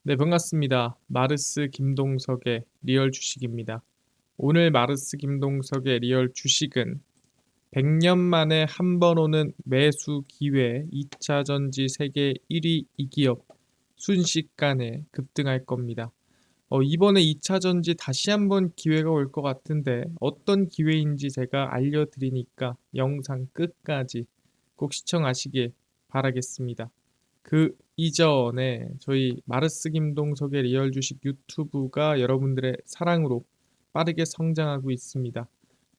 네, 반갑습니다. 마르스 김동석의 리얼 주식입니다. 오늘 마르스 김동석의 리얼 주식은 100년 만에 한 번 오는 매수 기회 2차 전지 세계 1위 이 기업 순식간에 급등할 겁니다. 이번에 2차 전지 다시 한번 기회가 올 것 같은데 어떤 기회인지 제가 알려드리니까 영상 끝까지 꼭 시청하시길 바라겠습니다. 그 이전에 저희 마르스 김동석의 리얼 주식 유튜브가 여러분들의 사랑으로 빠르게 성장하고 있습니다.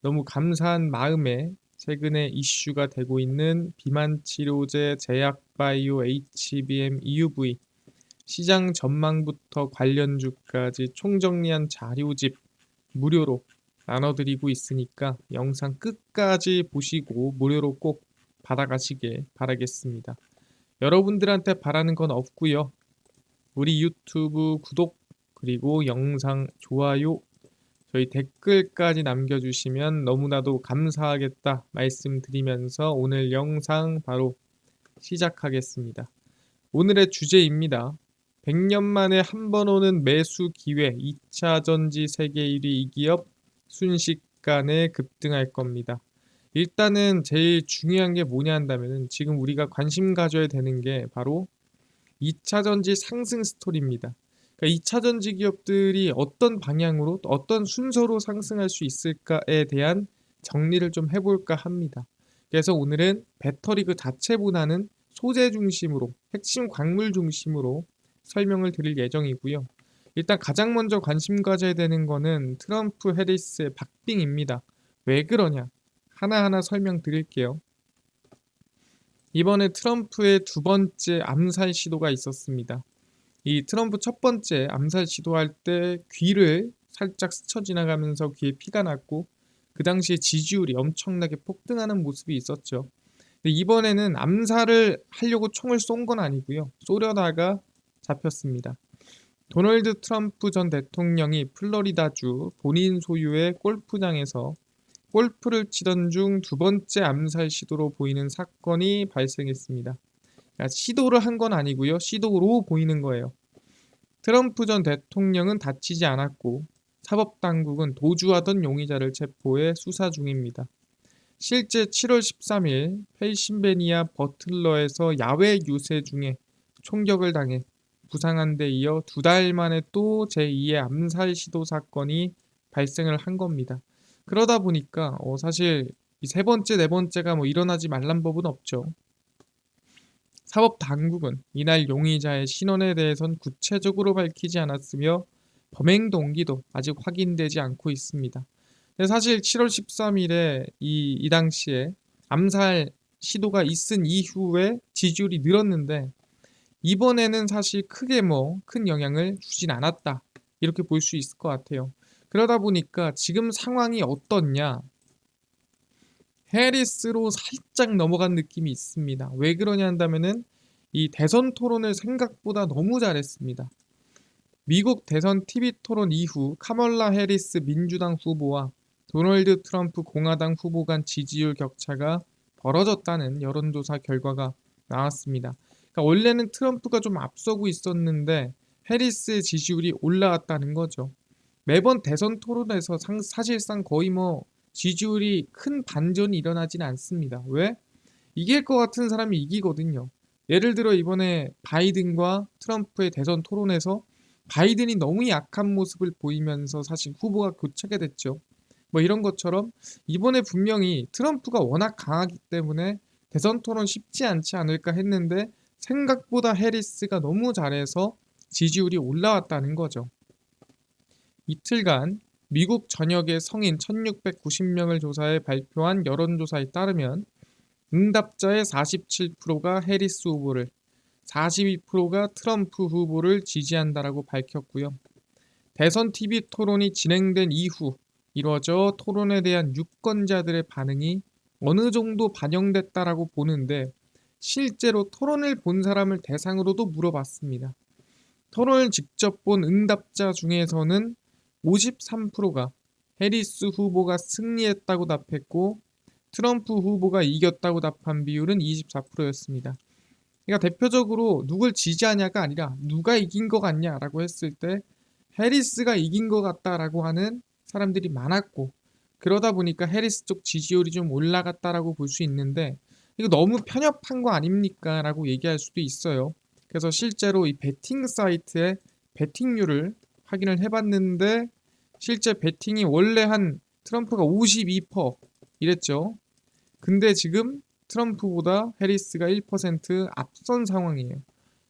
너무 감사한 마음에 최근에 이슈가 되고 있는 비만 치료제 제약바이오 HBM EUV 시장 전망부터 관련주까지 총정리한 자료집 무료로 나눠드리고 있으니까 영상 끝까지 보시고 무료로 꼭 받아가시길 바라겠습니다. 여러분들한테 바라는 건 없고요. 우리 유튜브 구독 그리고 영상 좋아요 저희 댓글까지 남겨주시면 너무나도 감사하겠다 말씀드리면서 오늘 영상 바로 시작하겠습니다. 오늘의 주제입니다. 100년 만에 한 번 오는 매수 기회 2차 전지 세계 1위 이 기업 순식간에 급등할 겁니다. 일단은 제일 중요한 게 뭐냐 한다면은 지금 우리가 관심 가져야 되는 게 바로 2차 전지 상승 스토리입니다. 그러니까 2차 전지 기업들이 어떤 방향으로 또 어떤 순서로 상승할 수 있을까에 대한 정리를 좀 해볼까 합니다. 그래서 오늘은 배터리 그 자체보다는 소재 중심으로 핵심 광물 중심으로 설명을 드릴 예정이고요. 일단 가장 먼저 관심 가져야 되는 거는 트럼프 해리스의 박빙입니다. 왜 그러냐? 하나하나 설명드릴게요. 이번에 트럼프의 두 번째 암살 시도가 있었습니다. 이 트럼프 첫 번째 암살 시도할 때 귀를 살짝 스쳐 지나가면서 귀에 피가 났고 그 당시에 지지율이 엄청나게 폭등하는 모습이 있었죠. 근데 이번에는 암살을 하려고 총을 쏜 건 아니고요. 쏘려다가 잡혔습니다. 도널드 트럼프 전 대통령이 플로리다주 본인 소유의 골프장에서 골프를 치던 중 두 번째 암살 시도로 보이는 사건이 발생했습니다. 그러니까 시도를 한 건 아니고요. 시도로 보이는 거예요. 트럼프 전 대통령은 다치지 않았고 사법당국은 도주하던 용의자를 체포해 수사 중입니다. 실제 7월 13일 펜실베니아 버틀러에서 야외 유세 중에 총격을 당해 부상한 데 이어 두 달 만에 또 제2의 암살 시도 사건이 발생을 한 겁니다. 그러다 보니까 사실 이 세 번째, 네 번째가 뭐 일어나지 말란 법은 없죠. 사법 당국은 이날 용의자의 신원에 대해선 구체적으로 밝히지 않았으며 범행 동기도 아직 확인되지 않고 있습니다. 근데 사실 7월 13일에 이 당시에 암살 시도가 있은 이후에 지지율이 늘었는데 이번에는 사실 크게 뭐 큰 영향을 주진 않았다. 이렇게 볼 수 있을 것 같아요. 그러다 보니까 지금 상황이 어떻냐? 해리스로 살짝 넘어간 느낌이 있습니다. 왜 그러냐 한다면은 이 대선 토론을 생각보다 너무 잘했습니다. 미국 대선 TV 토론 이후 카멀라 해리스 민주당 후보와 도널드 트럼프 공화당 후보 간 지지율 격차가 벌어졌다는 여론조사 결과가 나왔습니다. 그러니까 원래는 트럼프가 좀 앞서고 있었는데 해리스의 지지율이 올라왔다는 거죠. 매번 대선 토론에서 사실상 거의 뭐 지지율이 큰 반전이 일어나진 않습니다. 왜? 이길 것 같은 사람이 이기거든요. 예를 들어 이번에 바이든과 트럼프의 대선 토론에서 바이든이 너무 약한 모습을 보이면서 사실 후보가 교체가 됐죠. 뭐 이런 것처럼 이번에 분명히 트럼프가 워낙 강하기 때문에 대선 토론 쉽지 않지 않을까 했는데 생각보다 해리스가 너무 잘해서 지지율이 올라왔다는 거죠. 이틀간 미국 전역의 성인 1690명을 조사해 발표한 여론조사에 따르면 응답자의 47%가 해리스 후보를, 42%가 트럼프 후보를 지지한다라고 밝혔고요. 대선 TV 토론이 진행된 이후 이뤄져 토론에 대한 유권자들의 반응이 어느 정도 반영됐다라고 보는데 실제로 토론을 본 사람을 대상으로도 물어봤습니다. 토론을 직접 본 응답자 중에서는 53%가 해리스 후보가 승리했다고 답했고 트럼프 후보가 이겼다고 답한 비율은 24%였습니다. 그러니까 대표적으로 누굴 지지하냐가 아니라 누가 이긴 것 같냐라고 했을 때 해리스가 이긴 것 같다라고 하는 사람들이 많았고, 그러다 보니까 해리스 쪽 지지율이 좀 올라갔다라고 볼 수 있는데, 이거 너무 편협한 거 아닙니까? 라고 얘기할 수도 있어요. 그래서 실제로 이 베팅 사이트에 베팅률을 확인을 해봤는데, 실제 베팅이 원래 한 트럼프가 52% 이랬죠. 근데 지금 트럼프보다 해리스가 1% 앞선 상황이에요.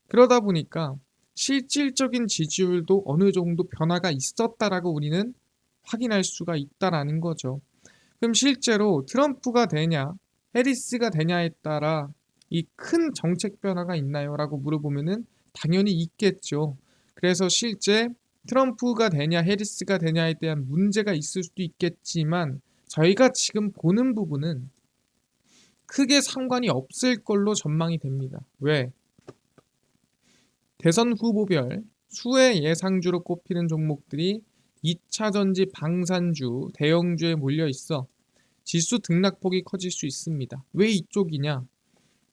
그러다 보니까 실질적인 지지율도 어느 정도 변화가 있었다라고 우리는 확인할 수가 있다라는 거죠. 그럼 실제로 트럼프가 되냐, 해리스가 되냐에 따라 이 큰 정책 변화가 있나요? 라고 물어보면은 당연히 있겠죠. 그래서 실제 트럼프가 되냐, 해리스가 되냐에 대한 문제가 있을 수도 있겠지만 저희가 지금 보는 부분은 크게 상관이 없을 걸로 전망이 됩니다. 왜? 대선 후보별 수의 예상주로 꼽히는 종목들이 2차 전지 방산주, 대형주에 몰려 있어 지수 등락폭이 커질 수 있습니다. 왜 이쪽이냐?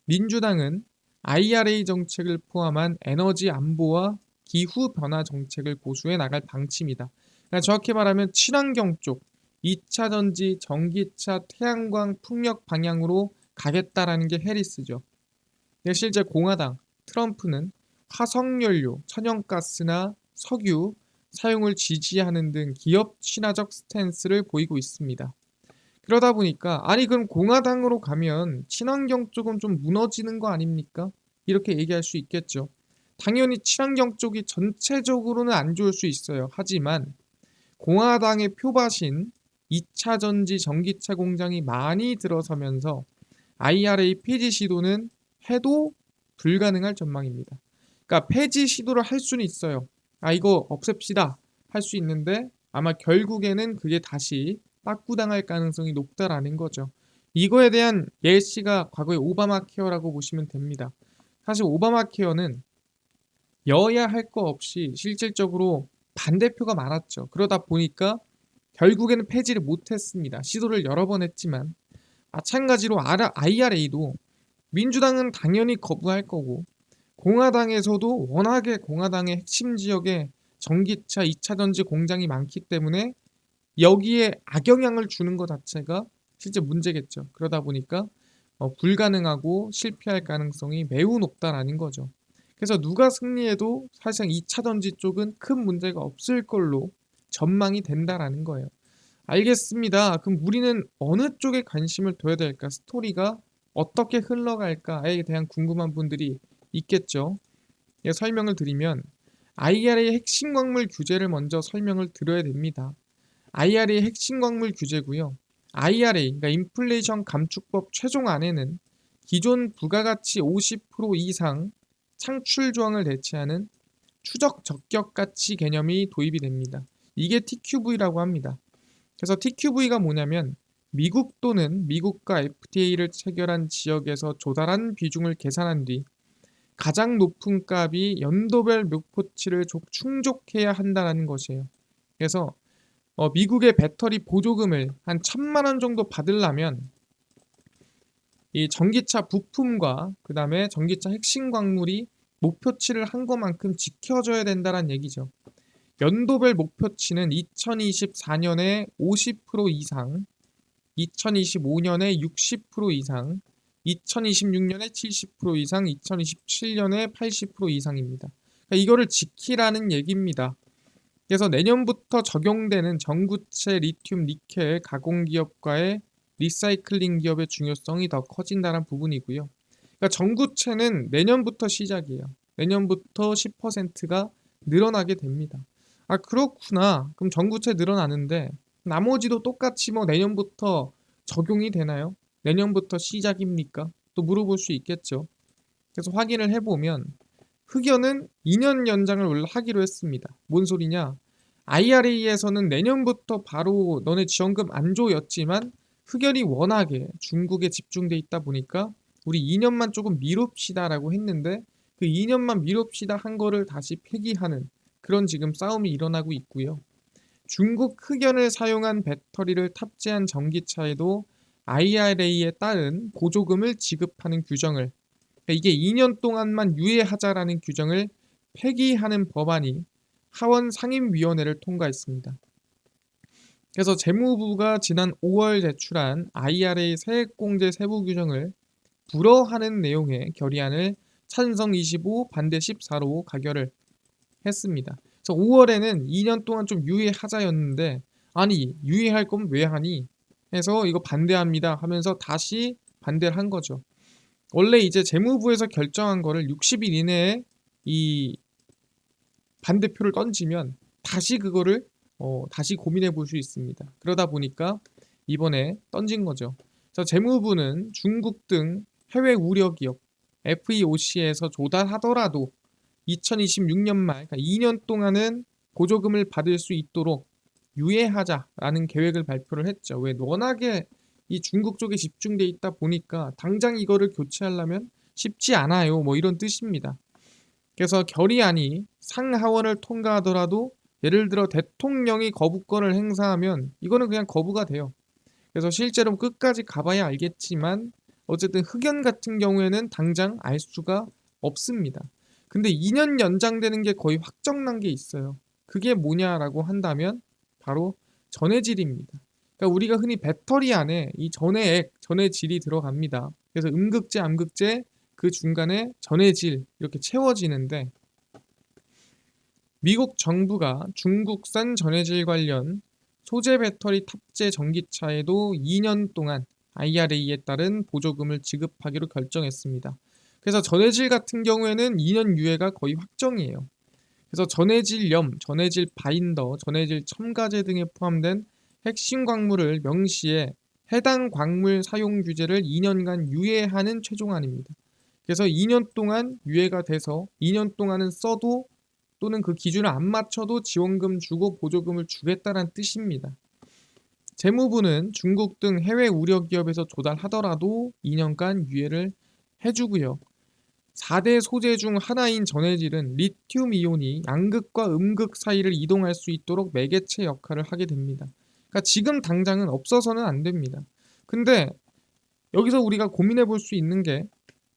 민주당은 IRA 정책을 포함한 에너지 안보와 기후 변화 정책을 고수해 나갈 방침이다. 그러니까 정확히 말하면 친환경 쪽, 2차 전지, 전기차, 태양광, 풍력 방향으로 가겠다라는 게 해리스죠. 근데 실제 공화당, 트럼프는 화석연료, 천연가스나 석유 사용을 지지하는 등 기업 친화적 스탠스를 보이고 있습니다. 그러다 보니까 아니 그럼 공화당으로 가면 친환경 쪽은 좀 무너지는 거 아닙니까? 이렇게 얘기할 수 있겠죠. 당연히 친환경 쪽이 전체적으로는 안 좋을 수 있어요. 하지만 공화당의 표밭인 2차 전지 전기차 공장이 많이 들어서면서 IRA 폐지 시도는 해도 불가능할 전망입니다. 그러니까 폐지 시도를 할 수는 있어요. 아 이거 없앱시다 할 수 있는데 아마 결국에는 그게 다시 빠꾸당할 가능성이 높다라는 거죠. 이거에 대한 예시가 과거의 오바마 케어라고 보시면 됩니다. 사실 오바마 케어는 여야 할 거 없이 실질적으로 반대표가 많았죠. 그러다 보니까 결국에는 폐지를 못했습니다. 시도를 여러 번 했지만 마찬가지로 IRA도 민주당은 당연히 거부할 거고 공화당에서도 워낙에 공화당의 핵심 지역에 전기차 2차 전지 공장이 많기 때문에 여기에 악영향을 주는 것 자체가 실제 문제겠죠. 그러다 보니까 불가능하고 실패할 가능성이 매우 높다라는 거죠. 그래서 누가 승리해도 사실상 2차 전지 쪽은 큰 문제가 없을 걸로 전망이 된다라는 거예요. 알겠습니다. 그럼 우리는 어느 쪽에 관심을 둬야 될까? 스토리가 어떻게 흘러갈까에 대한 궁금한 분들이 있겠죠. 예, 설명을 드리면 IRA 핵심 광물 규제를 먼저 설명을 드려야 됩니다. IRA 핵심 광물 규제고요. IRA, 그러니까 인플레이션 감축법 최종안에는 기존 부가가치 50% 이상 창출 조항을 대체하는 추적 적격 가치 개념이 도입이 됩니다. 이게 TQV라고 합니다. 그래서 TQV가 뭐냐면 미국 또는 미국과 FTA를 체결한 지역에서 조달한 비중을 계산한 뒤 가장 높은 값이 연도별 목표치를 충족해야 한다는 것이에요. 그래서 미국의 배터리 보조금을 한 1,000만 원 정도 받으려면 이 전기차 부품과 그 다음에 전기차 핵심 광물이 목표치를 한 것만큼 지켜줘야 된다는 얘기죠. 연도별 목표치는 2024년에 50% 이상, 2025년에 60% 이상, 2026년에 70% 이상, 2027년에 80% 이상입니다. 그러니까 이거를 지키라는 얘기입니다. 그래서 내년부터 적용되는 전구체 리튬 니켈 가공 기업과의 리사이클링 기업의 중요성이 더 커진다는 부분이고요. 그러니까 전구체는 내년부터 시작이에요. 내년부터 10%가 늘어나게 됩니다. 아 그렇구나. 그럼 전구체 늘어나는데 나머지도 똑같이 뭐 내년부터 적용이 되나요? 내년부터 시작입니까? 또 물어볼 수 있겠죠. 그래서 확인을 해보면 흑연은 2년 연장을 원래 하기로 했습니다. 뭔 소리냐? IRA에서는 내년부터 바로 너네 지원금 안 줘였지만 흑연이 워낙에 중국에 집중돼 있다 보니까 우리 2년만 조금 미룹시다라고 했는데 그 2년만 미룹시다 한 거를 다시 폐기하는 그런 지금 싸움이 일어나고 있고요. 중국 흑연을 사용한 배터리를 탑재한 전기차에도 IRA에 따른 보조금을 지급하는 규정을 그러니까 이게 2년 동안만 유예하자라는 규정을 폐기하는 법안이 하원 상임위원회를 통과했습니다. 그래서 재무부가 지난 5월 제출한 IRA 세액공제 세부 규정을 불허하는 내용의 결의안을 찬성 25, 반대 14로 가결을 했습니다. 그래서 5월에는 2년 동안 좀 유예하자였는데 아니 유예할 거면 왜 하니 해서 이거 반대합니다 하면서 다시 반대를 한 거죠. 원래 이제 재무부에서 결정한 거를 60일 이내에 이 반대표를 던지면 다시 그거를 다시 고민해 볼 수 있습니다. 그러다 보니까 이번에 던진 거죠. 그래서 재무부는 중국 등 해외 우려 기업 FEOC에서 조달하더라도 2026년 말, 그러니까 2년 동안은 보조금을 받을 수 있도록 유예하자라는 계획을 발표를 했죠. 왜 워낙에 이 중국 쪽에 집중돼 있다 보니까 당장 이거를 교체하려면 쉽지 않아요. 뭐 이런 뜻입니다. 그래서 결의안이 상하원을 통과하더라도 예를 들어 대통령이 거부권을 행사하면 이거는 그냥 거부가 돼요. 그래서 실제로 끝까지 가봐야 알겠지만 어쨌든 흑연 같은 경우에는 당장 알 수가 없습니다. 근데 2년 연장되는 게 거의 확정난 게 있어요. 그게 뭐냐라고 한다면 바로 전해질입니다. 그러니까 우리가 흔히 배터리 안에 이 전해액, 전해질이 들어갑니다. 그래서 음극재, 암극재 그 중간에 전해질 이렇게 채워지는데 미국 정부가 중국산 전해질 관련 소재 배터리 탑재 전기차에도 2년 동안 IRA에 따른 보조금을 지급하기로 결정했습니다. 그래서 전해질 같은 경우에는 2년 유예가 거의 확정이에요. 그래서 전해질 염, 전해질 바인더, 전해질 첨가제 등에 포함된 핵심 광물을 명시해 해당 광물 사용 규제를 2년간 유예하는 최종안입니다. 그래서 2년 동안 유예가 돼서 2년 동안은 써도 또는 그 기준을 안 맞춰도 지원금 주고 보조금을 주겠다는 뜻입니다. 재무부는 중국 등 해외 우려 기업에서 조달하더라도 2년간 유예를 해주고요. 4대 소재 중 하나인 전해질은 리튬 이온이 양극과 음극 사이를 이동할 수 있도록 매개체 역할을 하게 됩니다. 그러니까 지금 당장은 없어서는 안 됩니다. 근데 여기서 우리가 고민해 볼 수 있는 게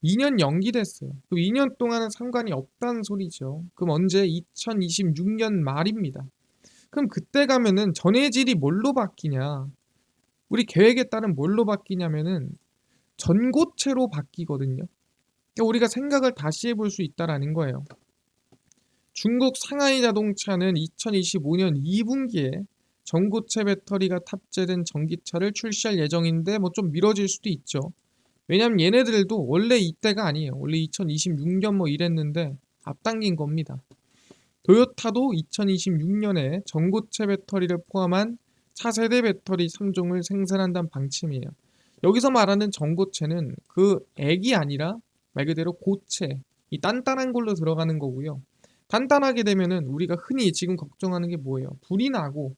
2년 연기됐어요. 그럼 2년 동안은 상관이 없다는 소리죠. 그럼 언제? 2026년 말입니다. 그럼 그때 가면은 전해질이 뭘로 바뀌냐? 우리 계획에 따른 뭘로 바뀌냐면은 전고체로 바뀌거든요. 그러니까 우리가 생각을 다시 해볼 수 있다라는 거예요. 중국 상하이 자동차는 2025년 2분기에 전고체 배터리가 탑재된 전기차를 출시할 예정인데 뭐 좀 미뤄질 수도 있죠. 왜냐면 얘네들도 원래 이때가 아니에요. 원래 2026년 뭐 이랬는데 앞당긴 겁니다. 도요타도 2026년에 전고체 배터리를 포함한 차세대 배터리 3종을 생산한다는 방침이에요. 여기서 말하는 전고체는 그 액이 아니라 말 그대로 고체, 이 단단한 걸로 들어가는 거고요. 단단하게 되면은 우리가 흔히 지금 걱정하는 게 뭐예요? 불이 나고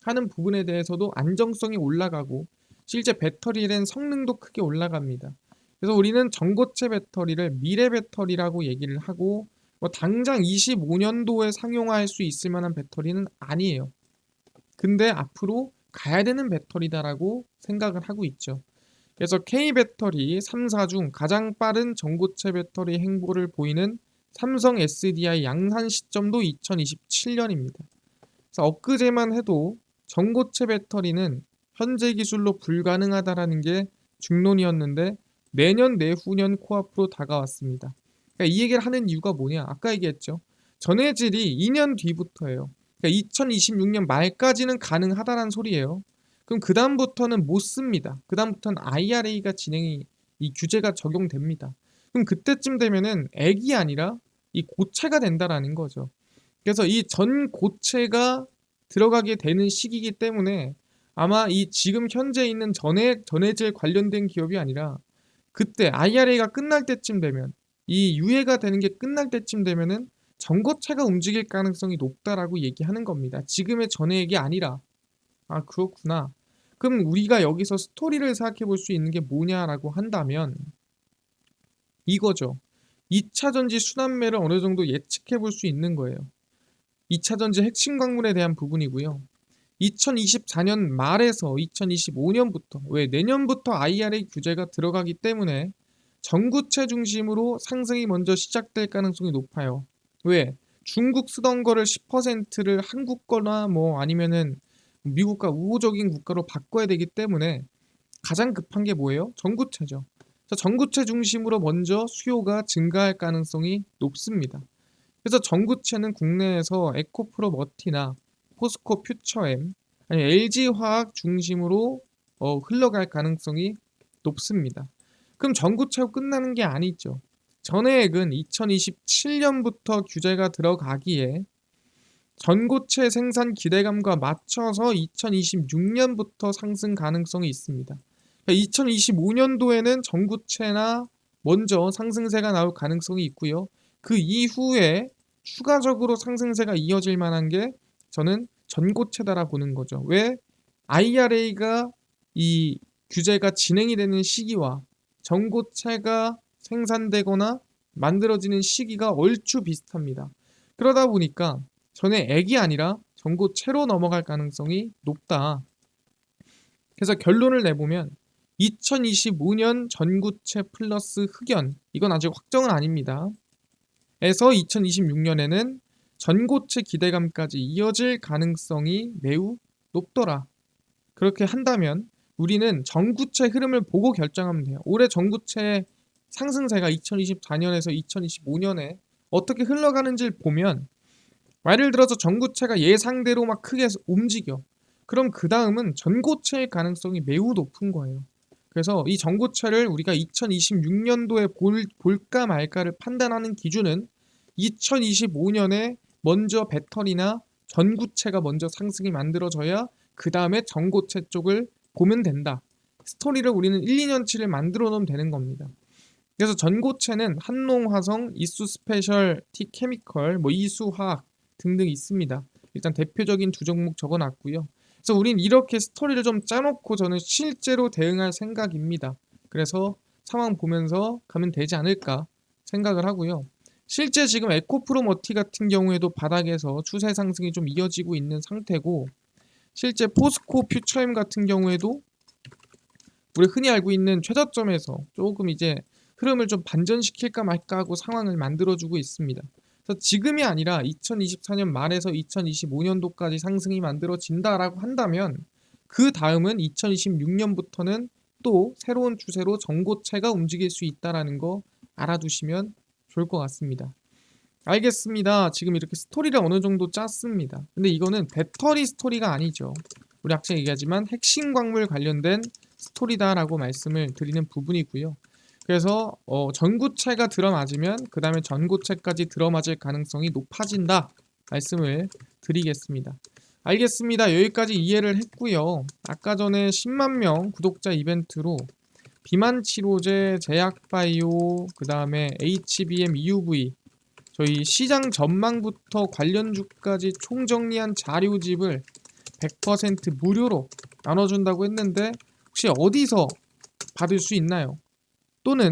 하는 부분에 대해서도 안정성이 올라가고 실제 배터리에 대한 성능도 크게 올라갑니다. 그래서 우리는 전고체 배터리를 미래 배터리라고 얘기를 하고 뭐 당장 25년도에 상용화할 수 있을 만한 배터리는 아니에요. 근데 앞으로 가야 되는 배터리다라고 생각을 하고 있죠. 그래서 K배터리 3사 중 가장 빠른 전고체 배터리 행보를 보이는 삼성 SDI 양산 시점도 2027년입니다. 그래서 엊그제만 해도 전고체 배터리는 현재 기술로 불가능하다라는 게 중론이었는데 내년 내후년 코앞으로 다가왔습니다. 그러니까 이 얘기를 하는 이유가 뭐냐? 아까 얘기했죠. 전해질이 2년 뒤부터예요. 그러니까 2026년 말까지는 가능하다는 소리예요. 그럼 그 다음부터는 못 씁니다. 그 다음부터는 IRA가 진행이 이 규제가 적용됩니다. 그럼 그때쯤 되면은 액이 아니라 이 고체가 된다라는 거죠. 그래서 이 전 고체가 들어가게 되는 시기이기 때문에 아마 이 지금 현재 있는 전해질 관련된 기업이 아니라 그때 IRA가 끝날 때쯤 되면 이 유예가 되는 게 끝날 때쯤 되면은 전고체가 움직일 가능성이 높다라고 얘기하는 겁니다. 지금의 전해액이 아니라. 아, 그렇구나. 그럼 우리가 여기서 스토리를 생각해 볼 수 있는 게 뭐냐라고 한다면 이거죠. 2차 전지 순환매를 어느 정도 예측해 볼 수 있는 거예요. 2차 전지 핵심 광물에 대한 부분이고요. 2024년 말에서 2025년부터 왜 내년부터 IRA 규제가 들어가기 때문에 전구체 중심으로 상승이 먼저 시작될 가능성이 높아요. 왜? 중국 쓰던 거를 10%를 한국 거나 뭐 아니면은 미국과 우호적인 국가로 바꿔야 되기 때문에 가장 급한 게 뭐예요? 전구체죠. 전구체 중심으로 먼저 수요가 증가할 가능성이 높습니다. 그래서 전구체는 국내에서 에코프로 머티나 포스코 퓨처엠 아니 LG화학 중심으로 흘러갈 가능성이 높습니다. 그럼 전구체로 끝나는 게 아니죠. 전해액은 2027년부터 규제가 들어가기에 전고체 생산 기대감과 맞춰서 2026년부터 상승 가능성이 있습니다. 2025년도에는 전구체나 먼저 상승세가 나올 가능성이 있고요. 그 이후에 추가적으로 상승세가 이어질 만한 게 저는 전고체다라 보는 거죠. 왜? IRA가 이 규제가 진행이 되는 시기와 전고체가 생산되거나 만들어지는 시기가 얼추 비슷합니다. 그러다 보니까 전해액이 아니라 전고체로 넘어갈 가능성이 높다. 그래서 결론을 내보면 2025년 전구체 플러스 흑연, 이건 아직 확정은 아닙니다. 에서 2026년에는 전고체 기대감까지 이어질 가능성이 매우 높더라. 그렇게 한다면 우리는 전구체 흐름을 보고 결정하면 돼요. 올해 전구체 상승세가 2024년에서 2025년에 어떻게 흘러가는지를 보면, 예를 들어서 전구체가 예상대로 막 크게 움직여. 그럼 그 다음은 전고체일 가능성이 매우 높은 거예요. 그래서 이 전고체를 우리가 2026년도에 볼까 말까를 판단하는 기준은 2025년에 먼저 배터리나 전구체가 먼저 상승이 만들어져야 그 다음에 전고체 쪽을 보면 된다. 스토리를 우리는 1, 2년치를 만들어 놓으면 되는 겁니다. 그래서 전고체는 한농화성, 이수스페셜, 티케미컬, 뭐 이수화학 등등 있습니다. 일단 대표적인 두 종목 적어놨고요. 그래서 우린 이렇게 스토리를 좀 짜놓고 저는 실제로 대응할 생각입니다. 그래서 상황 보면서 가면 되지 않을까 생각을 하고요. 실제 지금 에코프로머티 같은 경우에도 바닥에서 추세 상승이 좀 이어지고 있는 상태고, 실제 포스코 퓨처엠 같은 경우에도 우리 흔히 알고 있는 최저점에서 조금 이제 흐름을 좀 반전시킬까 말까 하고 상황을 만들어주고 있습니다. 그래서 지금이 아니라 2024년 말에서 2025년도까지 상승이 만들어진다라고 한다면 그 다음은 2026년부터는 또 새로운 추세로 전고체가 움직일 수 있다라는 거 알아두시면 좋을 것 같습니다. 알겠습니다. 지금 이렇게 스토리를 어느 정도 짰습니다. 근데 이거는 배터리 스토리가 아니죠. 우리 아까 얘기하지만 핵심 광물 관련된 스토리다라고 말씀을 드리는 부분이고요. 그래서 전구체가 들어맞으면 그 다음에 전고체까지 들어맞을 가능성이 높아진다 말씀을 드리겠습니다. 알겠습니다. 여기까지 이해를 했고요. 아까 전에 10만 명 구독자 이벤트로 비만 치료제, 제약바이오, 그 다음에 HBM EUV 저희 시장 전망부터 관련주까지 총정리한 자료집을 100% 무료로 나눠준다고 했는데 혹시 어디서 받을 수 있나요? 또는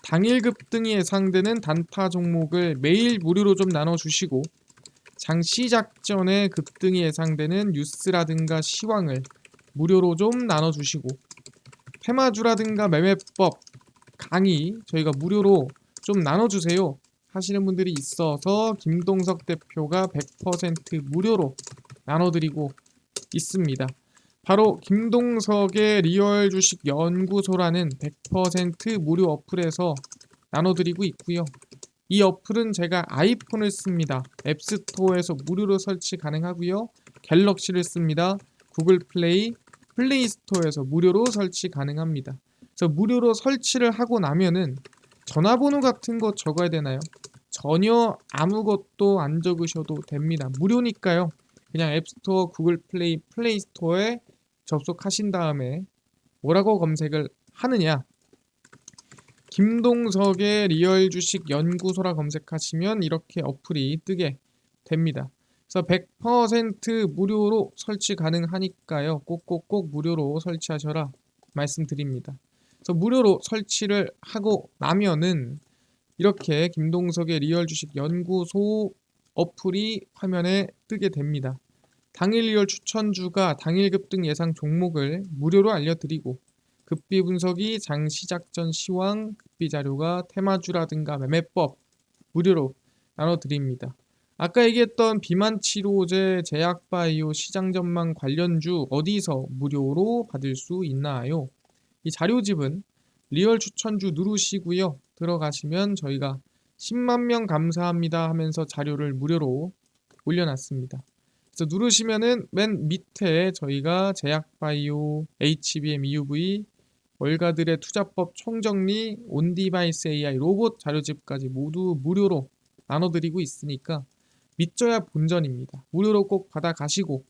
당일 급등이 예상되는 단타 종목을 매일 무료로 좀 나눠주시고, 장 시작 전에 급등이 예상되는 뉴스라든가 시황을 무료로 좀 나눠주시고, 테마주라든가 매매법 강의 저희가 무료로 좀 나눠주세요 하시는 분들이 있어서 김동석 대표가 100% 무료로 나눠드리고 있습니다. 바로 김동석의 리얼 주식 연구소라는 100% 무료 어플에서 나눠드리고 있고요. 이 어플은 제가 아이폰을 씁니다. 앱스토어에서 무료로 설치 가능하고요. 갤럭시를 씁니다. 구글 플레이, 플레이스토어에서 무료로 설치 가능합니다. 그래서 무료로 설치를 하고 나면은 전화번호 같은 거 적어야 되나요? 전혀 아무것도 안 적으셔도 됩니다. 무료니까요. 그냥 앱스토어, 구글 플레이, 플레이스토어에 접속하신 다음에 뭐라고 검색을 하느냐, 김동석의 리얼 주식 연구소라 검색하시면 이렇게 어플이 뜨게 됩니다. 그래서 100% 무료로 설치 가능하니까요. 꼭꼭꼭 무료로 설치하셔라 말씀드립니다. 그래서 무료로 설치를 하고 나면은 이렇게 김동석의 리얼 주식 연구소 어플이 화면에 뜨게 됩니다. 당일 리얼 추천주가 당일 급등 예상 종목을 무료로 알려드리고, 급비 분석이, 장 시작 전 시황, 급비 자료가 테마주라든가 매매법 무료로 나눠드립니다. 아까 얘기했던 비만 치료제, 제약 바이오, 시장 전망 관련주 어디서 무료로 받을 수 있나요? 이 자료집은 리얼 추천주 누르시고요. 들어가시면 저희가 10만 명 감사합니다 하면서 자료를 무료로 올려놨습니다. 그래서 누르시면은 맨 밑에 저희가 제약바이오, HBM, EUV, 월가들의 투자법 총정리, 온디바이스 AI, 로봇 자료집까지 모두 무료로 나눠드리고 있으니까 믿져야 본전입니다. 무료로 꼭 받아가시고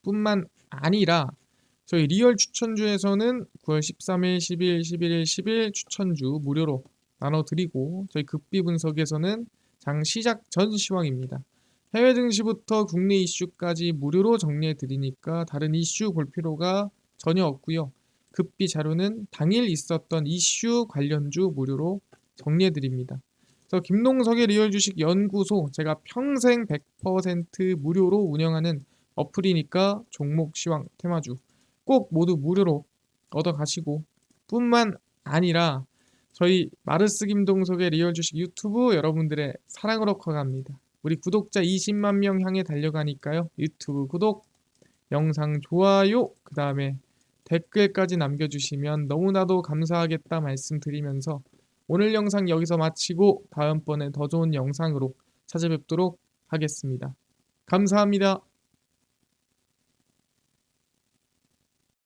뿐만 아니라 저희 리얼 추천주에서는 9월 13일, 10일, 11일, 10일 추천주 무료로 나눠드리고 저희 급비 분석에서는 장 시작 전 시황입니다. 해외 증시부터 국내 이슈까지 무료로 정리해 드리니까 다른 이슈 볼 필요가 전혀 없고요. 급비 자료는 당일 있었던 이슈 관련주 무료로 정리해 드립니다. 그래서 김동석의 리얼 주식 연구소, 제가 평생 100% 무료로 운영하는 어플이니까 종목 시황 테마주 꼭 모두 무료로 얻어 가시고 뿐만 아니라 저희 마르스 김동석의 리얼 주식 유튜브 여러분들의 사랑으로 커갑니다. 우리 구독자 20만 명 향해 달려가니까요. 유튜브 구독, 영상 좋아요, 그 다음에 댓글까지 남겨주시면 너무나도 감사하겠다 말씀드리면서 오늘 영상 여기서 마치고 다음번에 더 좋은 영상으로 찾아뵙도록 하겠습니다. 감사합니다.